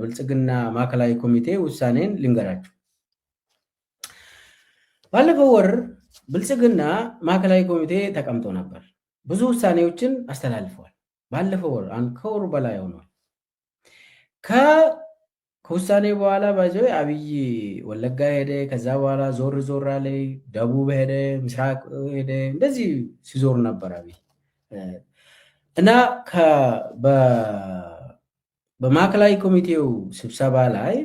ብልጽግና ማዕከላዊ ኮሚቴ ውሳኔን ልንገራችሁ። ባለፈው ወር ብልጽግና ማዕከላዊ ኮሚቴ ተቀምጦ ነበር። ብዙ ውሳኔዎችን አስተላልፈዋል። ባለፈው ወር ከወሩ በላይ ሆኗል። ከውሳኔ በኋላ ባይዘው አብይ ወለጋ ሄደ። ከዛ በኋላ ዞር ዞር አለ። ደቡብ ሄደ፣ ምስራቅ ሄደ። እንደዚህ ሲዞር ነበር አብይ እና በማዕከላዊ ኮሚቴው ስብሰባ ላይ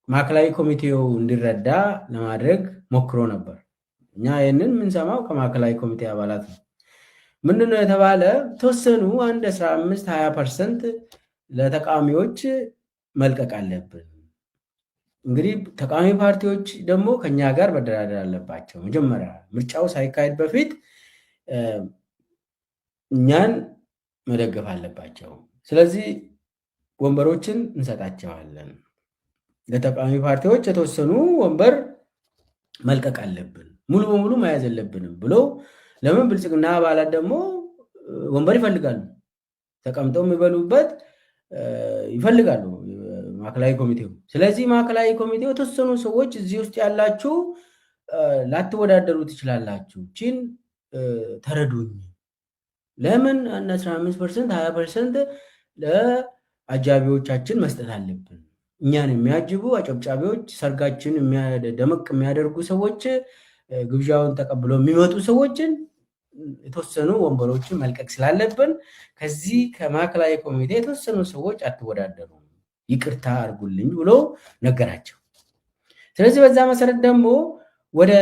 ማዕከላዊ ኮሚቴው እንዲረዳ ለማድረግ ሞክሮ ነበር። እኛ ይህንን የምንሰማው ከማዕከላዊ ኮሚቴ አባላት ነው። ምንድነው የተባለ? ተወሰኑ 15-20% ለተቃዋሚዎች መልቀቅ አለብን። እንግዲህ ተቃዋሚ ፓርቲዎች ደግሞ ከኛ ጋር መደራደር አለባቸው። መጀመሪያ ምርጫው ሳይካሄድ በፊት እኛን መደገፍ አለባቸው። ስለዚህ ወንበሮችን እንሰጣቸዋለን። ለተቃዋሚ ፓርቲዎች የተወሰኑ ወንበር መልቀቅ አለብን፣ ሙሉ በሙሉ መያዝ የለብንም ብሎ ለምን ብልጽግና አባላት ደግሞ ወንበር ይፈልጋሉ፣ ተቀምጠው የሚበሉበት ይፈልጋሉ ማዕከላዊ ኮሚቴው። ስለዚህ ማዕከላዊ ኮሚቴው የተወሰኑ ሰዎች እዚህ ውስጥ ያላችሁ ላትወዳደሩ ትችላላችሁ፣ ቺን ተረዱኝ። ለምን 15% 20% ለአጃቢዎቻችን መስጠት አለብን? እኛን የሚያጅቡ አጨብጫቢዎች፣ ሰርጋችን ደመቅ የሚያደርጉ ሰዎች፣ ግብዣውን ተቀብለው የሚመጡ ሰዎችን የተወሰኑ ወንበሮችን መልቀቅ ስላለብን ከዚህ ከማዕከላዊ ኮሚቴ የተወሰኑ ሰዎች አትወዳደሩ፣ ይቅርታ አድርጉልኝ ብሎ ነገራቸው። ስለዚህ በዛ መሰረት ደግሞ ወደ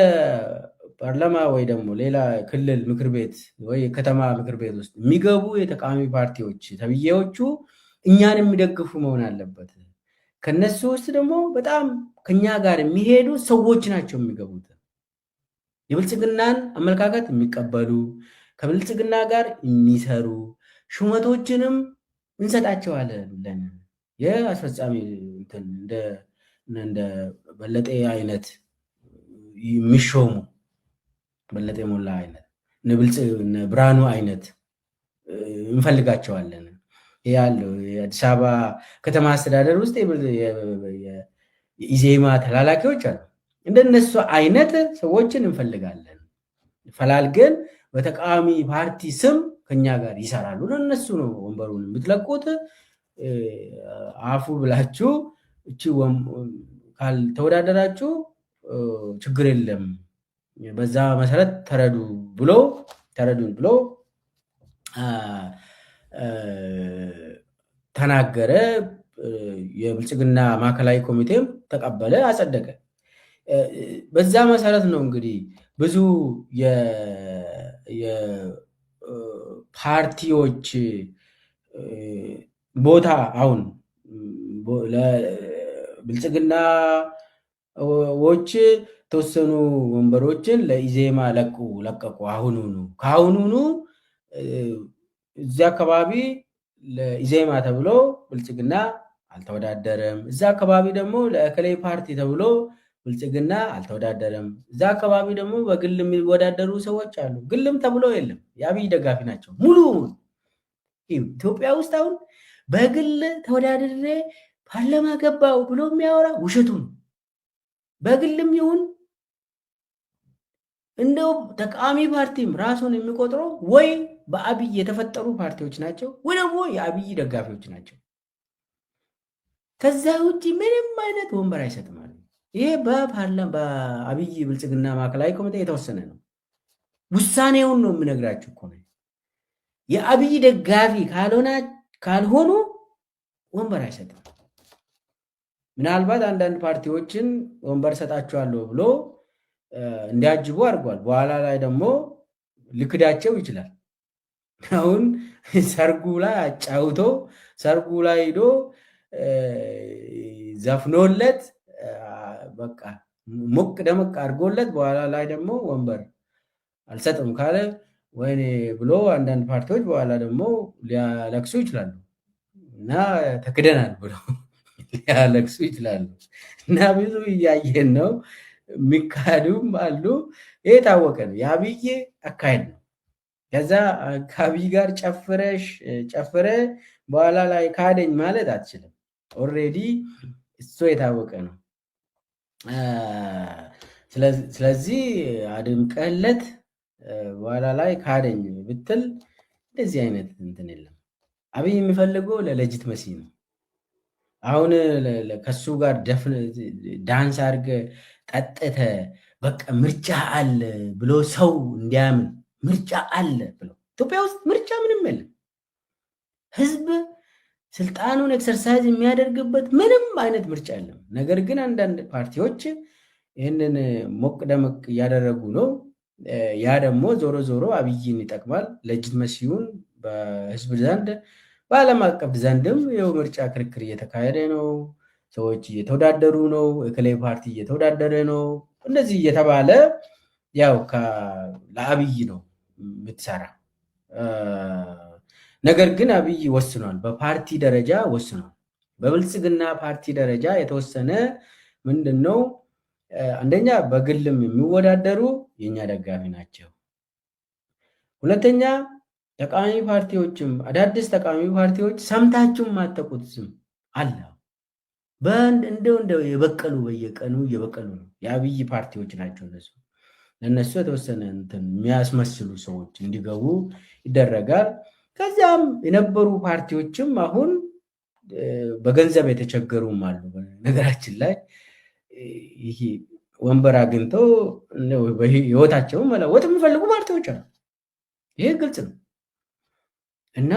ፓርላማ ወይ ደግሞ ሌላ ክልል ምክር ቤት ወይ ከተማ ምክር ቤት ውስጥ የሚገቡ የተቃዋሚ ፓርቲዎች ተብዬዎቹ እኛን የሚደግፉ መሆን አለበት። ከነሱ ውስጥ ደግሞ በጣም ከኛ ጋር የሚሄዱ ሰዎች ናቸው የሚገቡት። የብልጽግናን አመለካከት የሚቀበሉ፣ ከብልጽግና ጋር የሚሰሩ ሹመቶችንም እንሰጣቸዋለን። የአስፈጻሚ እንደ በለጠ አይነት የሚሾሙ በለጠ ሞላ አይነት ብርሃኑ አይነት እንፈልጋቸዋለን። ያለው የአዲስ አበባ ከተማ አስተዳደር ውስጥ የኢዜማ ተላላኪዎች አሉ። እንደነሱ አይነት ሰዎችን እንፈልጋለን። ፈላልገን በተቃዋሚ ፓርቲ ስም ከኛ ጋር ይሰራሉ። ለነሱ ነው ወንበሩን የምትለቁት። አፉ ብላችሁ ካልተወዳደራችሁ ችግር የለም፣ በዛ መሰረት ተረዱን ብሎ ተናገረ። የብልጽግና ማዕከላዊ ኮሚቴም ተቀበለ፣ አጸደቀ። በዛ መሰረት ነው እንግዲህ ብዙ የፓርቲዎች ቦታ አሁን ለብልጽግናዎች ተወሰኑ ወንበሮችን ለኢዜማ ለቀቁ። ከአሁኑኑ እዚያ አካባቢ ለኢዜማ ተብሎ ብልጽግና አልተወዳደረም። እዛ አካባቢ ደግሞ ለእከሌ ፓርቲ ተብሎ ብልጽግና አልተወዳደረም። እዛ አካባቢ ደግሞ በግል የሚወዳደሩ ሰዎች አሉ። ግልም ተብሎ የለም፣ የአብይ ደጋፊ ናቸው ሙሉ። ኢትዮጵያ ውስጥ አሁን በግል ተወዳድሬ ፓርላማ ገባው ብሎ የሚያወራ ውሸቱ ነው። በግልም ይሁን እንደው ተቃዋሚ ፓርቲም ራሱን የሚቆጥረው ወይ በአብይ የተፈጠሩ ፓርቲዎች ናቸው ወይ ደግሞ የአብይ ደጋፊዎች ናቸው። ከዛ ውጭ ምንም አይነት ወንበር አይሰጥም። ይሄ በአብይ ብልጽግና ማዕከላዊ ኮሚቴ የተወሰነ ነው። ውሳኔውን ነው የምነግራችሁ እኮ ነው። የአብይ ደጋፊ ካልሆኑ ወንበር አይሰጥም። ምናልባት አንዳንድ ፓርቲዎችን ወንበር ሰጣችኋለሁ ብሎ እንዲያጅቡ አድርጓል። በኋላ ላይ ደግሞ ልክዳቸው ይችላል። አሁን ሰርጉ ላይ አጫውቶ ሰርጉ ላይ ሄዶ ዘፍኖለት በቃ ሞቅ ደመቅ አድርጎለት በኋላ ላይ ደግሞ ወንበር አልሰጥም ካለ ወይኔ ብሎ አንዳንድ ፓርቲዎች በኋላ ደግሞ ሊያለቅሱ ይችላሉ እና ተክደናል ብሎ ሊያለቅሱ ይችላሉ። እና ብዙ እያየን ነው። የሚካሄዱም አሉ። ይሄ የታወቀ ነው። የአብይ አካሄድ ነው። ከዛ ከአብይ ጋር ጨፍረ በኋላ ላይ ካደኝ ማለት አትችልም። ኦልሬዲ እሱ የታወቀ ነው። ስለዚህ አድምቀለት በኋላ ላይ ካደኝ ብትል እንደዚህ አይነት እንትን የለም። አብይ የሚፈልገው ለለጅት መሲ ነው። አሁን ከሱ ጋር ዳንስ አድርገ ጠጥተ በቃ ምርጫ አለ ብሎ ሰው እንዲያምን ምርጫ አለ ብሎ ኢትዮጵያ ውስጥ ምርጫ ምንም የለም። ህዝብ ስልጣኑን ኤክሰርሳይዝ የሚያደርግበት ምንም አይነት ምርጫ የለም። ነገር ግን አንዳንድ ፓርቲዎች ይህንን ሞቅ ደመቅ እያደረጉ ነው። ያ ደግሞ ዞሮ ዞሮ አብይን ይጠቅማል። ለጅት መሲሁን በህዝብ ዘንድ በዓለም አቀፍ ዘንድም ይኸው ምርጫ ክርክር እየተካሄደ ነው። ሰዎች እየተወዳደሩ ነው። የክሌ ፓርቲ እየተወዳደረ ነው። እንደዚህ እየተባለ ያው ለአብይ ነው የምትሰራ። ነገር ግን አብይ ወስኗል። በፓርቲ ደረጃ ወስኗል። በብልጽግና ፓርቲ ደረጃ የተወሰነ ምንድን ነው? አንደኛ በግልም የሚወዳደሩ የኛ ደጋፊ ናቸው። ሁለተኛ ተቃዋሚ ፓርቲዎችም አዳዲስ ተቃዋሚ ፓርቲዎች ሰምታችሁም ማተቁት ስም አለ። እንደው የበቀሉ በየቀኑ እየበቀሉ ነው። የአብይ ፓርቲዎች ናቸው እነሱ። ለእነሱ የተወሰነ እንትን የሚያስመስሉ ሰዎች እንዲገቡ ይደረጋል። ከዚያም የነበሩ ፓርቲዎችም አሁን በገንዘብ የተቸገሩም አሉ። ነገራችን ላይ ይሄ ወንበር አግኝተው ህይወታቸውን መለወጥ የሚፈልጉ ፓርቲዎች አሉ። ይሄ ግልጽ ነው። እና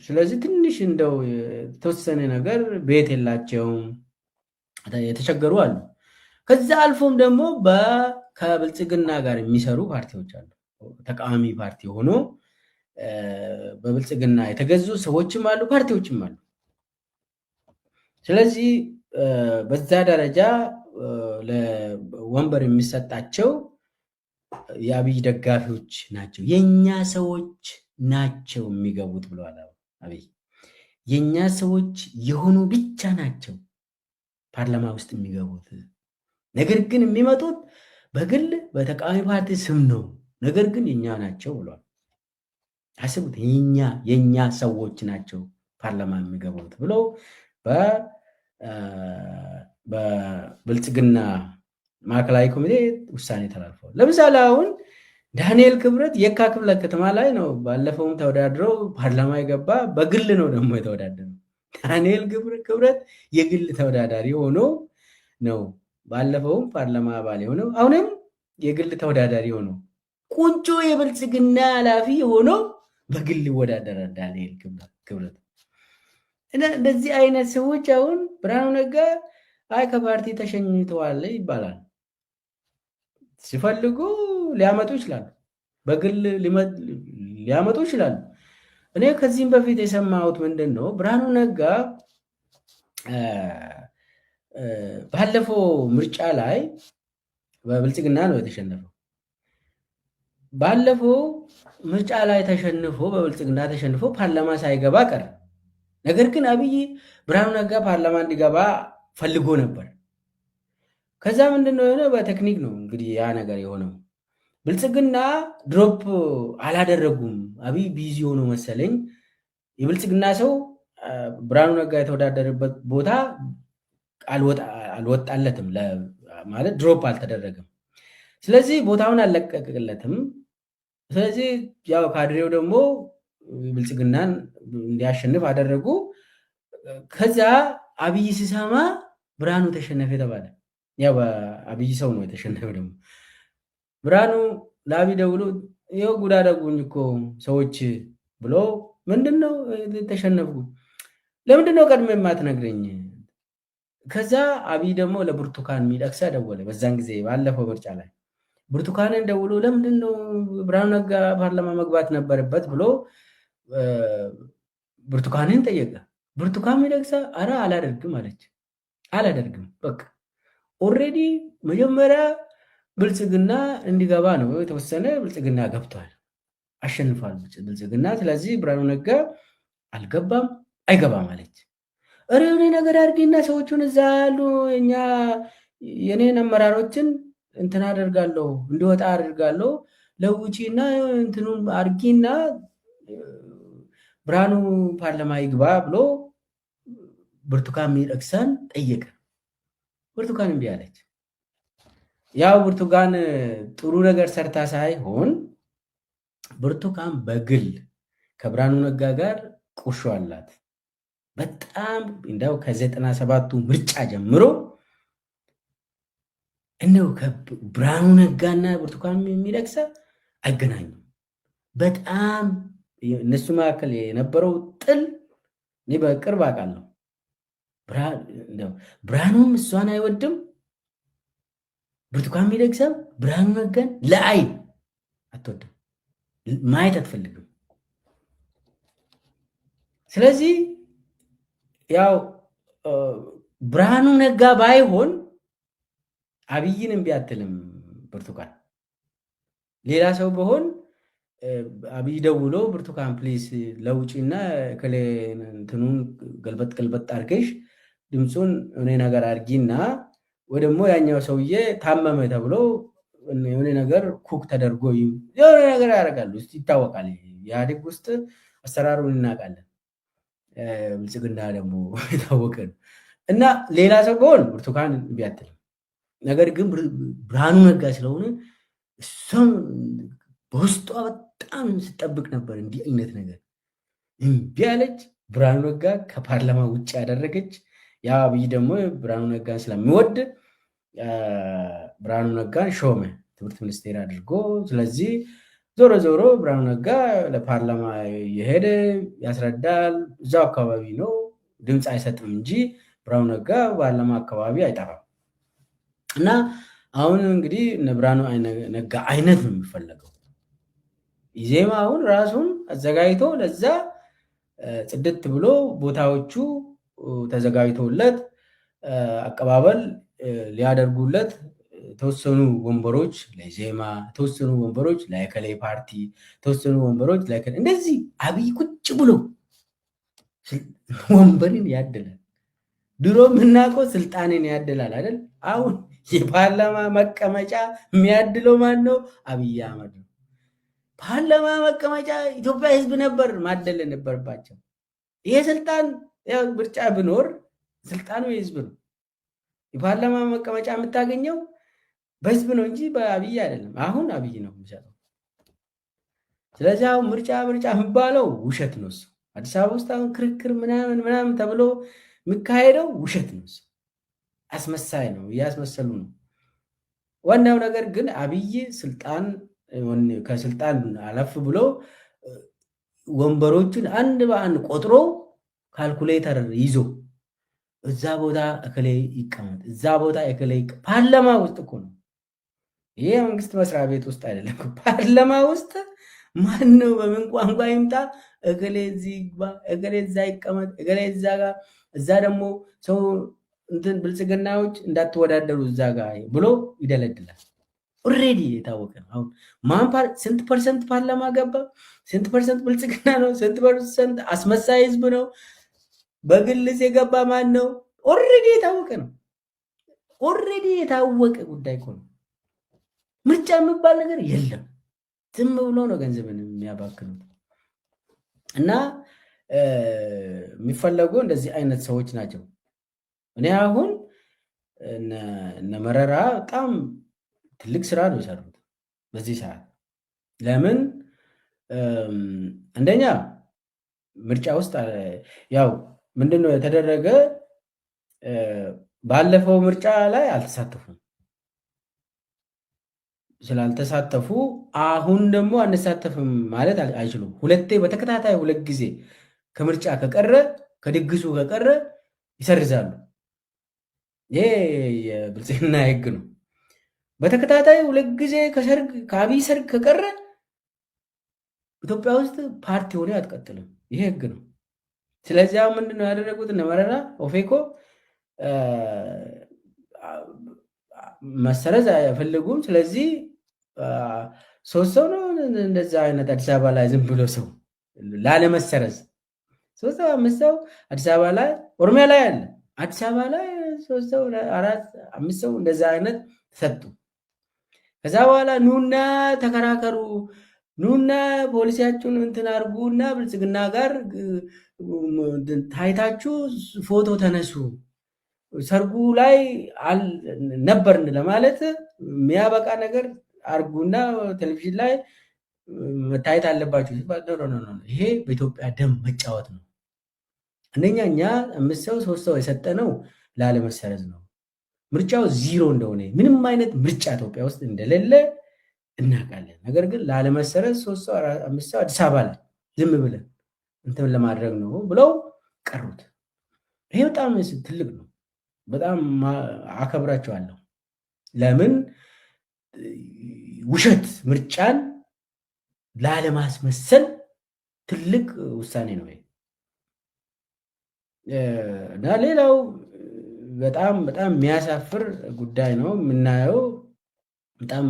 ስለዚህ ትንሽ እንደው የተወሰነ ነገር ቤት የላቸውም፣ የተቸገሩ አሉ። ከዛ አልፎም ደግሞ ከብልጽግና ጋር የሚሰሩ ፓርቲዎች አሉ። ተቃዋሚ ፓርቲ ሆኖ በብልጽግና የተገዙ ሰዎችም አሉ፣ ፓርቲዎችም አሉ። ስለዚህ በዛ ደረጃ ለወንበር የሚሰጣቸው የአብይ ደጋፊዎች ናቸው፣ የኛ ሰዎች ናቸው የሚገቡት ብለዋል አብይ። የኛ ሰዎች የሆኑ ብቻ ናቸው ፓርላማ ውስጥ የሚገቡት። ነገር ግን የሚመጡት በግል በተቃዋሚ ፓርቲ ስም ነው፣ ነገር ግን የኛ ናቸው ብለዋል። አስቡት፣ የኛ ሰዎች ናቸው ፓርላማ የሚገቡት ብለው በብልጽግና ማዕከላዊ ኮሚቴ ውሳኔ ተላልፈዋል። ለምሳሌ አሁን ዳንኤል ክብረት የካ ክፍለ ከተማ ላይ ነው ባለፈውም ተወዳድረው ፓርላማ የገባ፣ በግል ነው ደግሞ የተወዳደረው። ዳንኤል ክብረት የግል ተወዳዳሪ ሆኖ ነው ባለፈውም ፓርላማ አባል የሆነው፣ አሁንም የግል ተወዳዳሪ ሆኖ ቁንጮ የብልጽግና ኃላፊ ሆኖ በግል ይወዳደራል ዳንኤል ክብረት። እንደዚህ አይነት ሰዎች አሁን ብርሃኑ ነጋ ከፓርቲ ተሸኝተዋል ይባላል። ሲፈልጉ ሊያመጡ ይችላሉ፣ በግል ሊያመጡ ይችላሉ። እኔ ከዚህም በፊት የሰማሁት ምንድን ነው፣ ብርሃኑ ነጋ ባለፈው ምርጫ ላይ በብልጽግና ነው የተሸነፈው። ባለፈው ምርጫ ላይ ተሸንፎ በብልጽግና ተሸንፎ ፓርላማ ሳይገባ ቀረ። ነገር ግን አብይ ብርሃኑ ነጋ ፓርላማ እንዲገባ ፈልጎ ነበር። ከዛ ምንድነው የሆነ በቴክኒክ ነው እንግዲህ ያ ነገር የሆነው። ብልጽግና ድሮፕ አላደረጉም። አብይ ቢዚ ሆኖ መሰለኝ የብልጽግና ሰው ብርሃኑ ነጋ የተወዳደረበት ቦታ አልወጣለትም፣ ማለት ድሮፕ አልተደረገም። ስለዚህ ቦታውን አልለቀቅለትም። ስለዚህ ያው ካድሬው ደግሞ ብልጽግናን እንዲያሸንፍ አደረጉ። ከዛ አብይ ሲሰማ ብርሃኑ ተሸነፈ የተባለ፣ ያው በአብይ ሰው ነው የተሸነፈው። ደግሞ ብርሃኑ ለአብይ ደውሎ ይኸው ጉድ አደረጉኝ እኮ ሰዎች ብሎ፣ ምንድነው ተሸነፍኩ፣ ለምንድነው ቀድሞ የማትነግረኝ? ከዛ አብይ ደግሞ ለብርቱካን ሚደቅሳ ደወለ። በዛን ጊዜ ባለፈው ምርጫ ላይ ብርቱካንን ደውሎ ለምንድነው ብርሃኑ ነጋ ፓርላማ መግባት ነበረበት ብሎ ብርቱካንን ጠየቀ። ብርቱካን ሚደቅሳ አረ አላደርግም አለች። አላደርግም በቃ ኦልሬዲ መጀመሪያ ብልጽግና እንዲገባ ነው የተወሰነ። ብልጽግና ገብቷል፣ አሸንፏል ብልጽግና። ስለዚህ ብርሃኑ ነጋ አልገባም አይገባም አለች። እረ የሆነ ነገር አድርጊና ሰዎቹን እዛ ያሉ የኔን አመራሮችን እንትን አደርጋለሁ እንዲወጣ አደርጋለሁ ለውጪና እንትኑን አድርጊና ብርሃኑ ፓርላማ ይግባ ብሎ ብርቱካን ሚደቅሳን ጠየቀ። ብርቱካን እምቢ አለች። ያው ብርቱካን ጥሩ ነገር ሰርታ ሳይሆን ብርቱካን በግል ከብርሃኑ ነጋ ጋር ቁርሾ አላት። በጣም እንደው ከ97ቱ ምርጫ ጀምሮ እንደው ከብርሃኑ ነጋና ብርቱካን ሚደቅሳ አይገናኙም። በጣም እነሱ መካከል የነበረው ጥል እኔ በቅርብ አውቃለሁ። ብርሃኑም እሷን አይወድም፣ ብርቱካን ሚደቅሳ ብርሃኑ ነጋን ለአይን አትወድም፣ ማየት አትፈልግም። ስለዚህ ያው ብርሃኑ ነጋ ባይሆን አብይን እምቢ አትልም ብርቱካን። ሌላ ሰው በሆን አብይ ደውሎ ብርቱካን ፕሊስ ለውጪና እንትኑን ገልበጥ ገልበጥ አድርገሽ ድምፁን የሆነ ነገር አድርጊና ወይ ደግሞ ያኛው ሰውዬ ታመመ ተብሎ የሆነ ነገር ኩክ ተደርጎ የሆነ ነገር ያደርጋሉ። ውስጥ ይታወቃል። የኢህአዴግ ውስጥ አሰራሩን እናውቃለን። ብልጽግና ደግሞ የታወቀ ነው እና ሌላ ሰው በሆን ብርቱካን እምቢ አትልም። ነገር ግን ብርሃኑ ነጋ ስለሆነ እሷም በውስጧ በጣም ስጠብቅ ነበር እንዲህ አይነት ነገር። እምቢ አለች። ብርሃኑ ነጋ ከፓርላማ ውጭ ያደረገች። ያ አብይ ደግሞ ብርሃኑ ነጋን ስለሚወድ ብርሃኑ ነጋን ሾመ ትምህርት ሚኒስቴር አድርጎ። ስለዚህ ዞሮ ዞሮ ብርሃኑ ነጋ ለፓርላማ የሄደ ያስረዳል። እዛው አካባቢ ነው፣ ድምፅ አይሰጥም እንጂ ብርሃኑ ነጋ ፓርላማ አካባቢ አይጠራም። እና አሁን እንግዲህ እነ ብርሃኑ ነጋ አይነት ነው የሚፈለገው። ኢዜማ አሁን ራሱን አዘጋጅቶ ለዛ ጽድት ብሎ ቦታዎቹ ተዘጋጅቶለት አቀባበል ሊያደርጉለት የተወሰኑ ወንበሮች ለኢዜማ፣ የተወሰኑ ወንበሮች ለከላይ ፓርቲ፣ የተወሰኑ ወንበሮች ለከላይ እንደዚህ አብይ ቁጭ ብሎ ወንበርን ያድላል። ድሮ የምናውቀው ስልጣንን ያድላል አይደል? አሁን የፓርላማ መቀመጫ የሚያድለው ማን ነው? አብይ አህመድ ነው። ፓርላማ መቀመጫ ኢትዮጵያ ሕዝብ ነበር ማደል ነበርባቸው። ይሄ ስልጣን ምርጫ ብኖር ስልጣኑ የሕዝብ ነው። የፓርላማ መቀመጫ የምታገኘው በሕዝብ ነው እንጂ በአብይ አይደለም። አሁን አብይ ነው የሚሰጠው። ስለዚህ አሁን ምርጫ የሚባለው ውሸት ነው። እሱ አዲስ አበባ ውስጥ አሁን ክርክር ምናምን ተብሎ የሚካሄደው ውሸት ነው። እሱ አስመሳይ ነው፣ እያስመሰሉ ነው። ዋናው ነገር ግን አብይ ከስልጣን አለፍ ብሎ ወንበሮችን አንድ በአንድ ቆጥሮ ካልኩሌተር ይዞ እዛ ቦታ እከሌ ይቀመጥ፣ እዛ ቦታ እከሌ ፓርላማ ውስጥ እኮ ነው። ይሄ መንግስት መስሪያ ቤት ውስጥ አይደለም። ፓርላማ ውስጥ ማን ነው በምን ቋንቋ ይምጣ፣ እከሌ እዚህ ይግባ፣ እከሌ እዛ ይቀመጥ፣ እከሌ እዛ ጋር፣ እዛ ደግሞ ሰው እንትን ብልጽግናዎች እንዳትወዳደሩ እዛ ጋር ብሎ ይደለድላል። ኦልሬዲ የታወቀ ነው። አሁን ስንት ፐርሰንት ፓርላማ ገባ፣ ስንት ፐርሰንት ብልጽግና ነው፣ ስንት ፐርሰንት አስመሳይ ህዝብ ነው፣ በግልስ የገባ ማን ነው? ኦልሬዲ የታወቀ ነው። ኦልሬዲ የታወቀ ጉዳይ እኮ ነው። ምርጫ የሚባል ነገር የለም። ዝም ብሎ ነው ገንዘብን የሚያባክኑት። እና የሚፈለጉ እንደዚህ አይነት ሰዎች ናቸው። እኔ አሁን እነ መረራ በጣም ትልቅ ስራ ነው የሰሩት በዚህ ሰዓት። ለምን አንደኛ ምርጫ ውስጥ ያው ምንድነው የተደረገ፣ ባለፈው ምርጫ ላይ አልተሳተፉም። ስላልተሳተፉ አሁን ደግሞ አንሳተፍም ማለት አይችሉም። ሁለቴ በተከታታይ 2 ጊዜ ከምርጫ ከቀረ ከድግሱ ከቀረ ይሰርዛሉ። ይሄ የብልጽግና ህግ ነው። በተከታታይ 2 ጊዜ ከአብይ ሰርግ ከቀረ ኢትዮጵያ ውስጥ ፓርቲ ሆነ አትቀጥልም። ይሄ ህግ ነው። ስለዚህ አሁን ምንድነው ያደረጉት? እነ መረራ ኦፌኮ መሰረዝ አይፈልጉም። ስለዚህ 3 ሰው ነው እንደዛ አይነት አዲስ አበባ ላይ ዝም ብሎ ሰው ላለመሰረዝ 3 ሰው 5 ሰው አዲስ አበባ ላይ ኦሮሚያ ላይ አለ። አዲስ አበባ ላይ 3 ሰው 4 5 ሰው እንደዛ አይነት ሰጡ። ከዛ በኋላ ኑና ተከራከሩ፣ ኑና ፖሊሲያችሁን እንትን አድርጉና ብልጽግና ጋር ታይታችሁ ፎቶ ተነሱ። ሰርጉ ላይ ነበርን ለማለት የሚያበቃ ነገር አድርጉና ቴሌቪዥን ላይ መታየት አለባችሁ ሲባል ይሄ በኢትዮጵያ ደም መጫወት ነው። አንደኛ እኛ 5 ሰው 3 ሰው የሰጠነው ላለመሰረዝ ነው። ምርጫው ዚሮ እንደሆነ ምንም አይነት ምርጫ ኢትዮጵያ ውስጥ እንደሌለ እናውቃለን። ነገር ግን ላለመሰረዝ 3 ሰው 5 ሰው አዲስ አበባ ላይ ዝም ብለን እንትን ለማድረግ ነው ብለው ቀሩት። ይሄ በጣም ትልቅ ነው። በጣም አከብራቸዋለሁ። ለምን ውሸት ምርጫን ላለማስመሰል ትልቅ ውሳኔ ነው። እና ሌላው በጣም በጣም የሚያሳፍር ጉዳይ ነው የምናየው። በጣም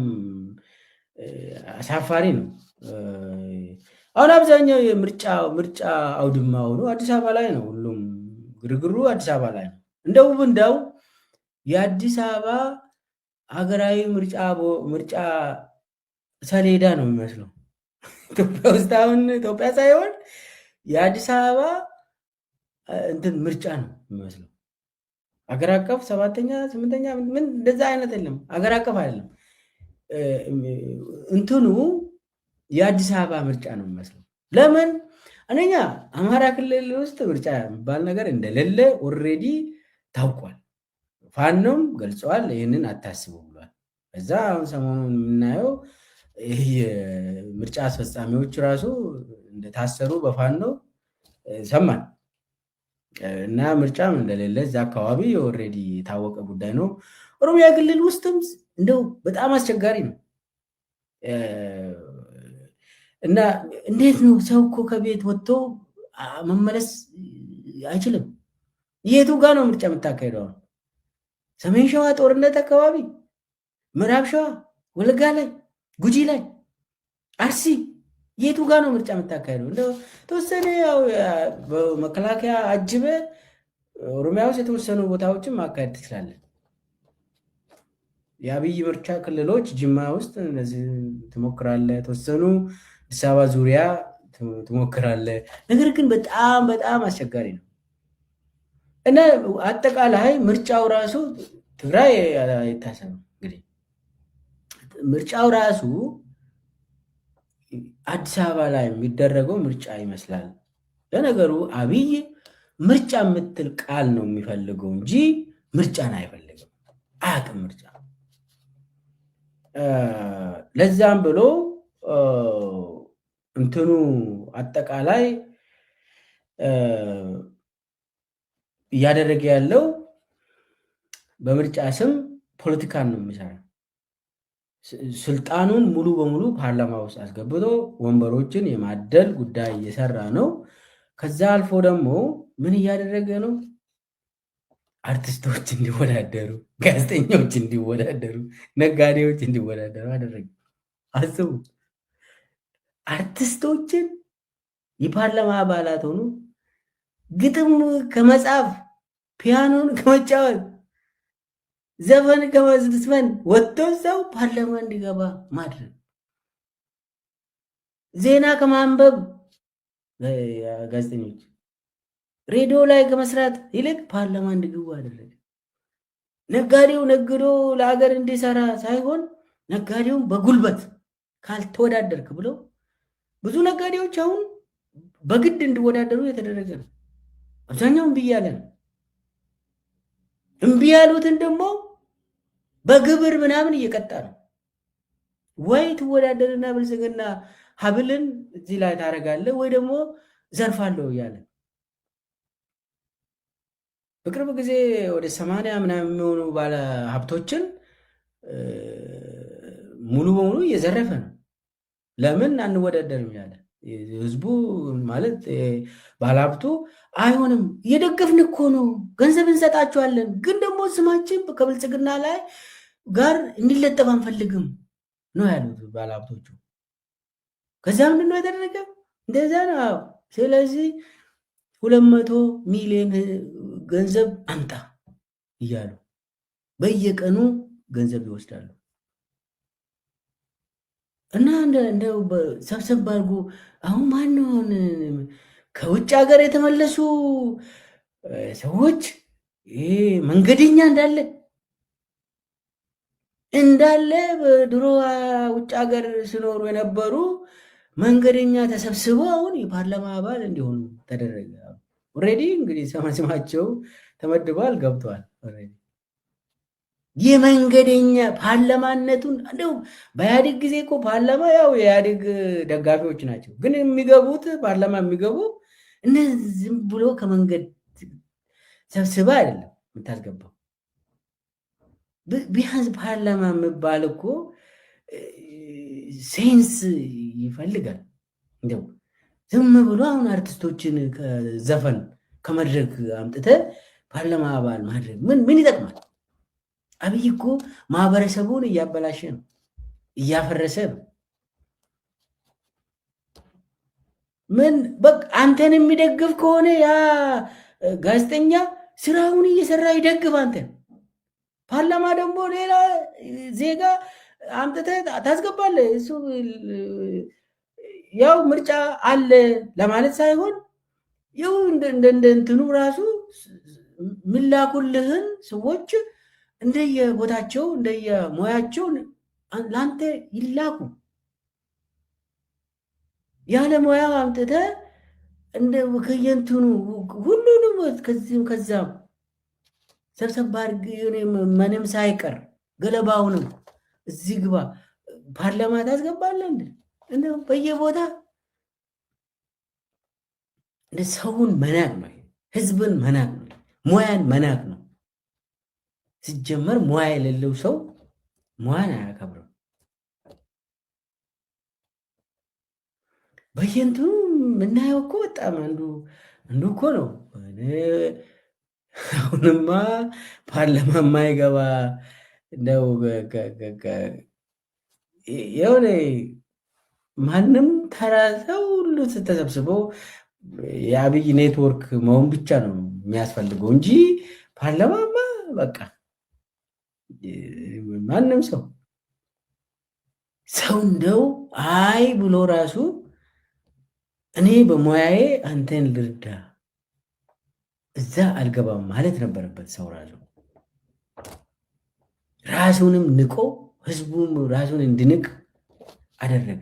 አሳፋሪ ነው። አሁን አብዛኛው የምርጫ አውድማ ሆኖ አዲስ አበባ ላይ ነው። ሁሉም ግርግሩ አዲስ አበባ ላይ ነው። እንደው የአዲስ አበባ ሀገራዊ ምርጫ ሰሌዳ ነው የሚመስለው። ኢትዮጵያ ውስጥ አሁን ኢትዮጵያ ሳይሆን የአዲስ አበባ እንትን ምርጫ ነው የሚመስለው። አገር አቀፍ 7ኛ 8ኛ ምን እንደዛ አይነት የለም። አገር አቀፍ አይደለም። እንትኑ የአዲስ አበባ ምርጫ ነው የሚመስለው። ለምን አንደኛ አማራ ክልል ውስጥ ምርጫ የሚባል ነገር እንደሌለ ኦልሬዲ ታውቋል። ፋኖም ገልጸዋል። ይህንን አታስቡ ብሏል። እዛ አሁን ሰሞኑን የምናየው ይህ የምርጫ አስፈጻሚዎች ራሱ እንደታሰሩ በፋኖ ሰማን እና ምርጫም እንደሌለ እዛ አካባቢ ኦልሬዲ የታወቀ ጉዳይ ነው። ኦሮሚያ ክልል ውስጥም እንደው በጣም አስቸጋሪ ነው እና እንዴት ነው ሰው እኮ ከቤት ወጥቶ መመለስ አይችልም። የቱ ጋር ነው ምርጫ የምታካሄደው? ሰሜን ሸዋ ጦርነት አካባቢ፣ ምዕራብ ሸዋ ወለጋ ላይ፣ ጉጂ ላይ፣ አርሲ የቱ ጋር ነው ምርጫ የምታካሄደው? እንደው ተወሰነ ያው መከላከያ አጅበ ኦሮሚያ ውስጥ የተወሰኑ ቦታዎችን ማካሄድ ትችላለን። የአብይ ምርጫ ክልሎች ጅማ ውስጥ እነዚህ ትሞክራለህ፣ የተወሰኑ አዲስ አበባ ዙሪያ ትሞክራለህ። ነገር ግን በጣም በጣም አስቸጋሪ ነው እና አጠቃላይ ምርጫው ራሱ ትግራይ አይታሰብም። እንግዲህ ምርጫው ራሱ አዲስ አበባ ላይ የሚደረገው ምርጫ ይመስላል። ለነገሩ አብይ ምርጫ የምትል ቃል ነው የሚፈልገው እንጂ ምርጫን አይፈልግም። አያውቅም ምርጫ። ለዛም ብሎ እንትኑ አጠቃላይ እያደረገ ያለው በምርጫ ስም ፖለቲካን ነው የሚሰራ። ስልጣኑን ሙሉ በሙሉ ፓርላማ ውስጥ አስገብቶ ወንበሮችን የማደል ጉዳይ እየሰራ ነው። ከዛ አልፎ ደግሞ ምን እያደረገ ነው? አርቲስቶች እንዲወዳደሩ፣ ጋዜጠኞች እንዲወዳደሩ፣ ነጋዴዎች እንዲወዳደሩ አደረገ። አስቡ። አርቲስቶችን የፓርላማ አባላት ሆኑ ግጥም ከመጻፍ ፒያኖን ከመጫወት ዘፈን ከመዝፈን ወጥቶ ሰው ፓርላማ እንዲገባ ማድረግ፣ ዜና ከማንበብ ጋዜጠኞች ሬዲዮ ላይ ከመስራት ይልቅ ፓርላማ እንዲገቡ አደረገ። ነጋዴው ነግዶ ለሀገር እንዲሰራ ሳይሆን ነጋዴውን በጉልበት ካልተወዳደርክ ብለው ብዙ ነጋዴዎች አሁን በግድ እንዲወዳደሩ የተደረገ ነው። አብዛኛው እምቢ እያለ ነው። እምቢ ያሉትን ደግሞ በግብር ምናምን እየቀጣ ነው። ወይ ትወዳደርና ብልጽግና ሀብልን እዚህ ላይ ታደርጋለህ ወይ ደግሞ ዘርፋለሁ እያለ በቅርብ ጊዜ ወደ 80 ምናምን የሚሆኑ ባለ ሀብቶችን ሙሉ በሙሉ እየዘረፈ ነው። ለምን አንወዳደርም ያለ ህዝቡ ማለት ባለሀብቱ አይሆንም፣ እየደገፍን እኮ ነው፣ ገንዘብ እንሰጣቸዋለን፣ ግን ደግሞ ስማችን ከብልጽግና ላይ ጋር እንዲለጠፍ አንፈልግም ነው ያሉት ባለሀብቶቹ። ከዛ ምንድን ነው የተደረገ? እንደዛ ነው። ስለዚህ 200 ሚሊዮን ገንዘብ አምጣ እያሉ በየቀኑ ገንዘብ ይወስዳሉ። እና እንደው ሰብሰብ አድርጎ አሁን ማንሆን ከውጭ ሀገር የተመለሱ ሰዎች ይሄ መንገደኛ እንዳለ በድሮ ውጭ ሀገር ሲኖሩ የነበሩ መንገደኛ ተሰብስበው አሁን የፓርላማ አባል እንዲሆኑ ተደረገ። ኦልሬዲ እንግዲህ ስማቸው ተመድበዋል፣ ገብተዋል። የመንገደኛ ፓርላማነቱን እንደው በኢህአዴግ ጊዜ እኮ ፓርላማ ያው የኢህአዴግ ደጋፊዎች ናቸው፣ ግን የሚገቡት ፓርላማ የሚገቡ እነዚህ ዝም ብሎ ከመንገድ ሰብስባ አይደለም የምታስገባው። ቢያንስ ፓርላማ የሚባል እኮ ሴንስ ይፈልጋል። እንደው ዝም ብሎ አሁን አርቲስቶችን ዘፈን ከመድረክ አምጥተ ፓርላማ አባል ማድረግ ምን ይጠቅማል? አብይ እኮ ማህበረሰቡን እያበላሸ ነው፣ እያፈረሰ ነው። ምን በቃ አንተን የሚደግፍ ከሆነ ያ ጋዜጠኛ ስራውን እየሰራ ይደግፍ አንተን። ፓርላማ ደግሞ ሌላ ዜጋ አምጥተህ ታስገባለህ። እሱ ያው ምርጫ አለ ለማለት ሳይሆን ይው እንደ እንትኑ ራሱ ምላኩልህን ሰዎች እንደየቦታቸው እንደየሙያቸው ለአንተ ይላኩ። ያለ ሙያ አምጥተህ እንደ ከየንትኑ ሁሉንም ከዚህም ከዛም ሰብሰብ አድርግ ምንም ሳይቀር ገለባውንም እዚህ ግባ ፓርላማ ታስገባለህ። እንደ በየቦታ እንደ ሰውን መናቅ ነው፣ ህዝብን መናቅ ነው፣ ሙያን መናቅ ነው። ሲጀመር ሙያ የሌለው ሰው ሙያን አያከብርም። በየንቱ የምናየው እኮ በጣም አንዱ እኮ ነው። አሁንማ ፓርላማ የማይገባ እንደው የሆነ ማንም ተራ ሰው ሁሉ ተሰብስበው የአብይ ኔትወርክ መሆን ብቻ ነው የሚያስፈልገው እንጂ ፓርላማማ በቃ ማንም ሰው እንደው አይ ብሎ ራሱ እኔ በሙያዬ አንተን ልርዳ እዛ አልገባም ማለት ነበረበት። ሰው ራሱንም ንቆ ህዝቡም ራሱን እንድንቅ አደረገ።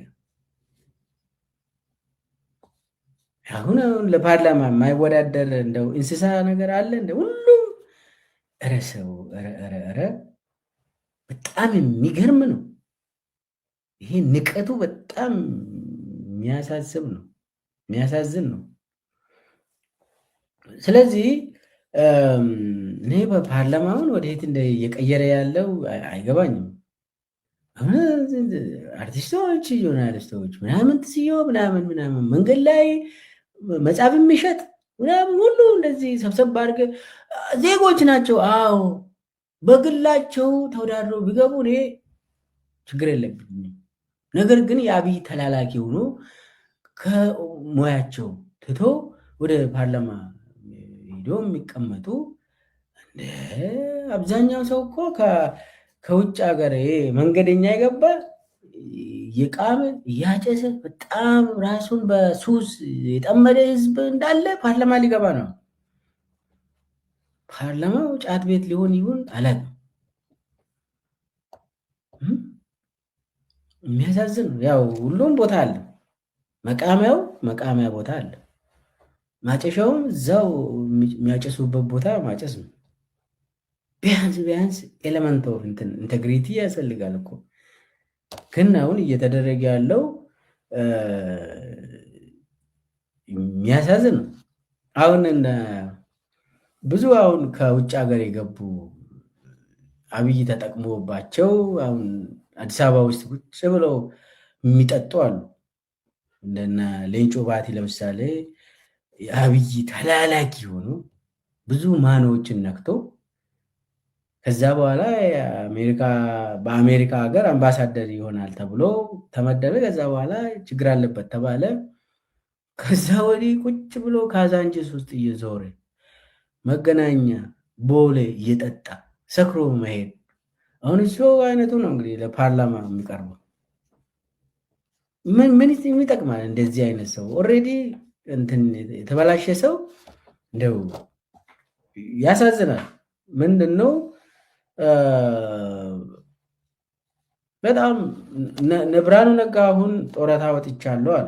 አሁን ለፓርላማ የማይወዳደር እንደው እንስሳ ነገር አለ እንደ ሁሉም ረሰው በጣም የሚገርም ነው። ይሄ ንቀቱ በጣም የሚያሳዝን ነው። ስለዚህ እኔ በፓርላማውን ወደየት እየቀየረ ያለው አይገባኝም። አርቲስቶች፣ ጆርናሊስቶች ምናምን ትስዮ ምናምን መንገድ ላይ መጽሐፍ የሚሸጥ ምናምን ሁሉ እንደዚህ ሰብሰብ አድርገ ዜጎች ናቸው። አዎ በግላቸው ተወዳድረው ቢገቡ እኔ ችግር የለብኝም። ነገር ግን የአብይ ተላላኪ ሆኖ ከሙያቸው ትቶ ወደ ፓርላማ ሄዶ የሚቀመጡ አብዛኛው ሰው እኮ ከውጭ ሀገር መንገደኛ የገባ የቃመ እያጨሰ በጣም ራሱን በሱስ የጠመደ ህዝብ እንዳለ ፓርላማ ሊገባ ነው። ፓርላማው ጫት ቤት ሊሆን ይሁን አላውቅም። የሚያሳዝን ነው። ያው ሁሉም ቦታ አለ፣ መቃሚያ ቦታ አለ። ማጨሻውም እዛው የሚያጨሱበት ቦታ ማጨስ ነው። ቢያንስ ኤሌመንት ኦፍ ኢንቴግሪቲ ያስፈልጋል እኮ። ግን አሁን እየተደረገ ያለው የሚያሳዝን ነው። አሁን ብዙ አሁን ከውጭ ሀገር የገቡ አብይ ተጠቅሞባቸው አሁን አዲስ አበባ ውስጥ ቁጭ ብለው የሚጠጡ አሉ። እንደነ ሌንጮ ባቲ ለምሳሌ የአብይ ተላላኪ ሆኑ ብዙ ማኖችን ነክቶ ከዛ በኋላ በአሜሪካ ሀገር አምባሳደር ይሆናል ተብሎ ተመደበ። ከዛ በኋላ ችግር አለበት ተባለ። ከዛ ወዲህ ቁጭ ብሎ ካዛንቺስ ውስጥ እየዞረ መገናኛ ቦሌ እየጠጣ ሰክሮ መሄድ። አሁን እሱ አይነቱ ነው እንግዲህ ለፓርላማ የሚቀርበው። ምን ይጠቅማል? እንደዚህ አይነት ሰው ኦልሬዲ እንትን የተበላሸ ሰው እንደው ያሳዝናል። ምንድን ነው በጣም ብርሃኑ ነጋ አሁን ጡረታ ወጥቻለሁ አለ።